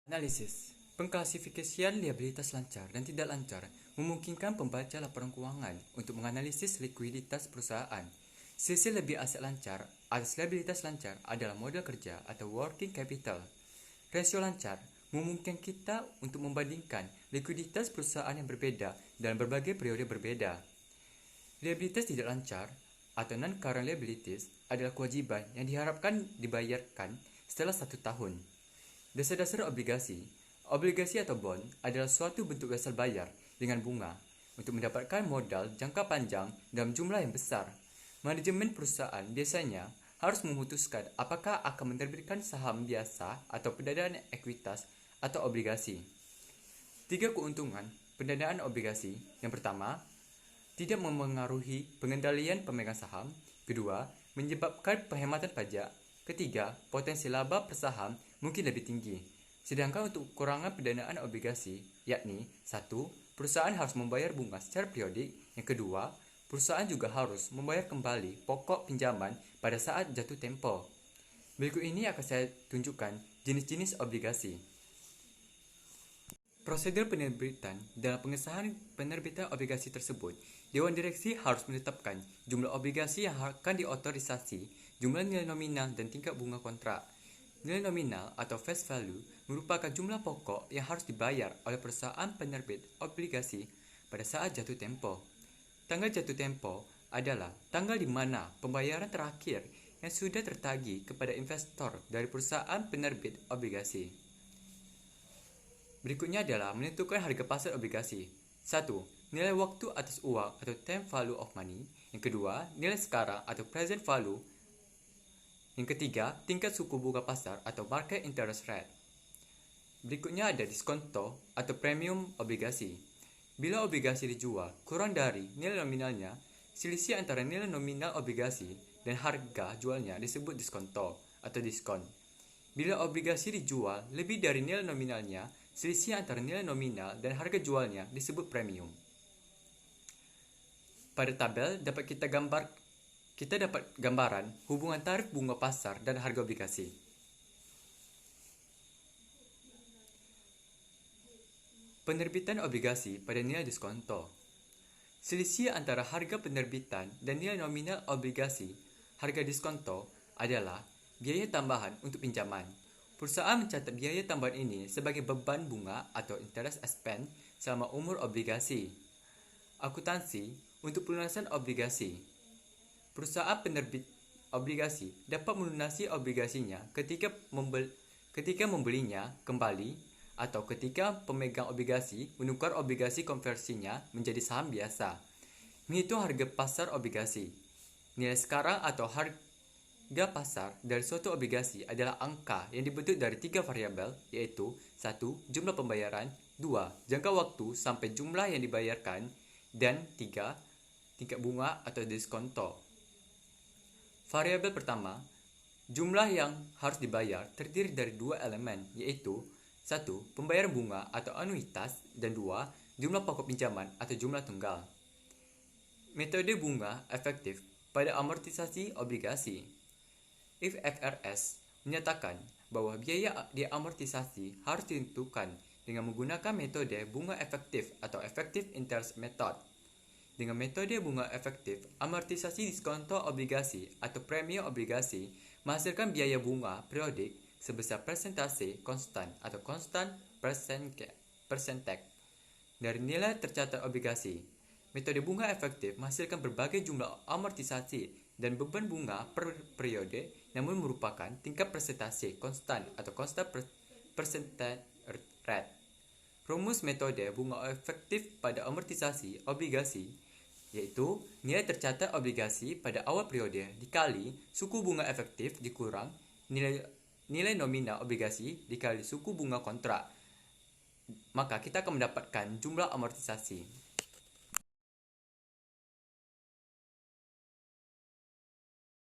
Analisis. Pengklasifikasian liabilitas lancar dan tidak lancar memungkinkan pembaca laporan keuangan untuk menganalisis likuiditas perusahaan. Sisi lebih aset lancar atas liabilitas lancar adalah modal kerja atau working capital. Rasio lancar memungkinkan kita untuk membandingkan likuiditas perusahaan yang berbeda dalam berbagai periode berbeda. Liabilitas tidak lancar atau non-current liabilities adalah kewajiban yang diharapkan dibayarkan setelah 1 tahun. Dasar-dasar obligasi. Obligasi atau bond adalah suatu bentuk dasar bayar dengan bunga untuk mendapatkan modal jangka panjang dalam jumlah yang besar. Manajemen perusahaan biasanya harus memutuskan apakah akan menerbitkan saham biasa atau pendanaan ekuitas atau obligasi. 3 keuntungan pendanaan obligasi. Yang pertama, tidak memengaruhi pengendalian pemegang saham. Kedua, menyebabkan penghematan pajak. Ketiga, potensi laba per saham mungkin lebih tinggi. Sedangkan untuk kekurangan pendanaan obligasi, yakni 1. Perusahaan harus membayar bunga secara periodik. Yang kedua, perusahaan juga harus membayar kembali pokok pinjaman pada saat jatuh tempo. Berikut ini akan saya tunjukkan jenis-jenis obligasi. Prosedur penerbitan. Dalam pengesahan penerbitan obligasi tersebut, Dewan Direksi harus menetapkan jumlah obligasi yang akan diotorisasi, jumlah nilai nominal dan tingkat bunga kontrak. Nilai nominal atau face value merupakan jumlah pokok yang harus dibayar oleh perusahaan penerbit obligasi pada saat jatuh tempo. Tanggal jatuh tempo adalah tanggal di mana pembayaran terakhir yang sudah tertagih kepada investor dari perusahaan penerbit obligasi. Berikutnya adalah menentukan harga pasar obligasi. 1. Nilai waktu atas uang atau time value of money. Yang kedua, nilai sekarang atau present value. Yang ketiga, tingkat suku bunga pasar atau market interest rate. Berikutnya ada diskonto atau premium obligasi. Bila obligasi dijual kurang dari nilai nominalnya, selisih antara nilai nominal obligasi dan harga jualnya disebut diskonto atau diskon. Bila obligasi dijual lebih dari nilai nominalnya, selisih antara nilai nominal dan harga jualnya disebut premium. Pada tabel kita dapat gambaran hubungan tarif bunga pasar dan harga obligasi. Penerbitan obligasi pada nilai diskonto. Selisih antara harga penerbitan dan nilai nominal obligasi, harga diskonto, adalah biaya tambahan untuk pinjaman. Perusahaan mencatat biaya tambahan ini sebagai beban bunga atau interest expense selama umur obligasi. Akuntansi untuk pelunasan obligasi. Perusahaan penerbit obligasi dapat melunasi obligasinya ketika membelinya kembali atau ketika pemegang obligasi menukar obligasi konversinya menjadi saham biasa. Menghitung harga pasar obligasi. Nilai sekarang atau harga pasar dari suatu obligasi adalah angka yang dibentuk dari 3 variabel, yaitu 1. Jumlah pembayaran, 2. Jangka waktu sampai jumlah yang dibayarkan, dan 3. Tingkat bunga atau diskonto. Variabel pertama, jumlah yang harus dibayar terdiri dari 2 elemen, yaitu 1. Pembayaran bunga atau anuitas, dan 2. Jumlah pokok pinjaman atau jumlah tunggal. Metode bunga efektif pada amortisasi obligasi. IFRS menyatakan bahwa biaya diamortisasi harus ditentukan dengan menggunakan metode bunga efektif atau effective interest method. Dengan metode bunga efektif, amortisasi diskonto obligasi atau premi obligasi menghasilkan biaya bunga periodik sebesar persentase konstan atau constant percentage dari nilai tercatat obligasi. Metode bunga efektif menghasilkan berbagai jumlah amortisasi dan beban bunga per periode, namun merupakan tingkat persentase konstan atau constant percentage rate. Rumus metode bunga efektif pada amortisasi obligasi yaitu nilai tercatat obligasi pada awal periode dikali suku bunga efektif dikurang nilai nominal obligasi dikali suku bunga kontrak. Maka kita akan mendapatkan jumlah amortisasi.